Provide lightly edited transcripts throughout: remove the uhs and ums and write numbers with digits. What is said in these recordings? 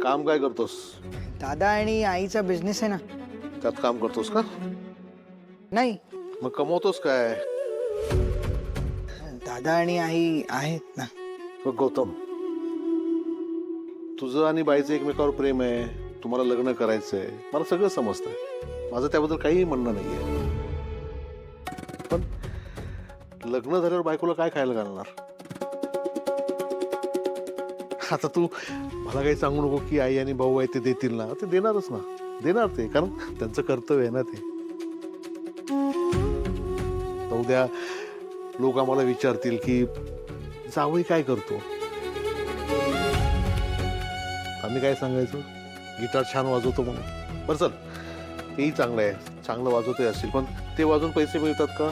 काम काय करतोस? दादा आणि आईचा बिझनेस आहे ना. त्यात काम करतोस का? नाही, मग कमवतोस काय? दादा आणि आई आहेत ना. मग गौतम, तुझं आणि बाईचं एकमेकावर प्रेम आहे, तुम्हाला लग्न करायचंय, मला सगळं समजतंय, माझं त्याबद्दल काहीही म्हणणं नाहीये. पण लग्न झाल्यावर बायकोला काय खायला घालणार? आता तू मला काही सांगू नको की आई आणि भाऊ आहे ते देतील ना. ते देणारच ना, देणार ते, कारण त्यांचं कर्तव्य आहे ना ते. तर उद्या लोक आम्हाला विचारतील की जावई काय करतो. आम्ही काय सांगायचं? गिटार छान वाजवतो म्हणून. बरं चल, तेही चांगलं आहे, चांगलं वाजवते असेल, पण ते वाजवून पैसे मिळतात का?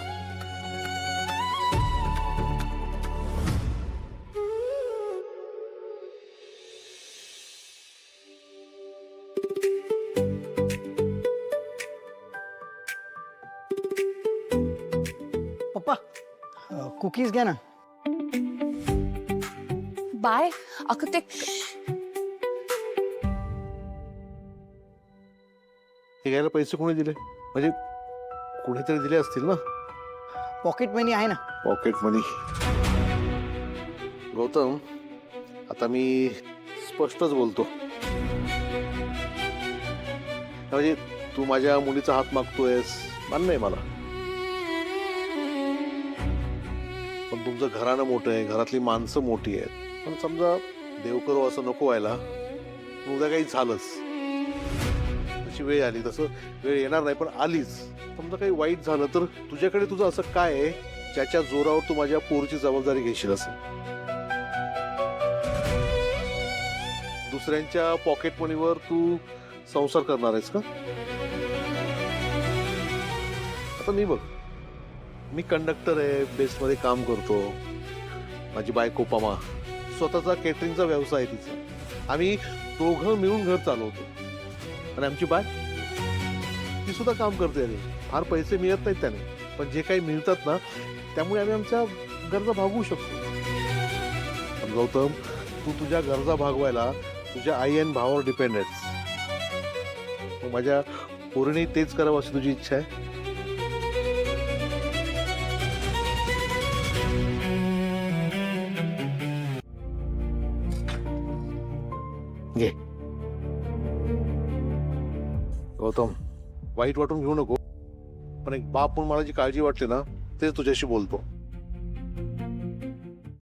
पप्पा, कुकीज घ्या ना. बाय अगं ते हे घ्यायला पैसे कोणी दिले? म्हणजे कुणीतरी दिले असतील ना. पॉकेट मनी आहे ना. पॉकेट मनी. गौतम, आता मी स्पष्टच बोलतो. म्हणजे तू माझ्या मुलीचा हात मागतोयस, मान्य आहे मला. पण तुमचं घराणं मोठं आहे, घरातली माणसं मोठी आहेत. पण समजा देव करो असं नको व्हायला, उद्या काही झालंच, तशी वेळ आली, तसं वेळ येणार नाही पण आलीच, समजा काही वाईट झालं तर तुझ्याकडे तुझं असं काय आहे ज्याच्या जोरावर तू माझ्या पोरीची जबाबदारी घेशील? असं दुसऱ्यांच्या पॉकेट मनीवर तू संसार करणार आहेस का? आता मी बघ, मी कंडक्टर आहे, बेसमध्ये काम करतो. माझी बायको पमा, स्वतःचा केटरिंगचा व्यवसाय आहे तिचा. आम्ही दोघं मिळून घर चालवतो. आणि आमची बाय, ती सुद्धा काम करते. अरे फार पैसे मिळत नाहीत त्याने, पण जे काही मिळतात ना त्यामुळे आम्ही आमच्या गरजा भागवू शकतो. पण गौतम, तू तुझ्या गरजा भागवायला तुझ्या आई आणि भावावर डिपेंड आहेस. मग माझ्या पोरीने तेच करावं अशी तुझी इच्छा आहे? घे. गौतम, वाईट वाटून घेऊ नको, पण एक बाप म्हणून मला जी काळजी वाटते ना, तेच तुझ्याशी बोलतो.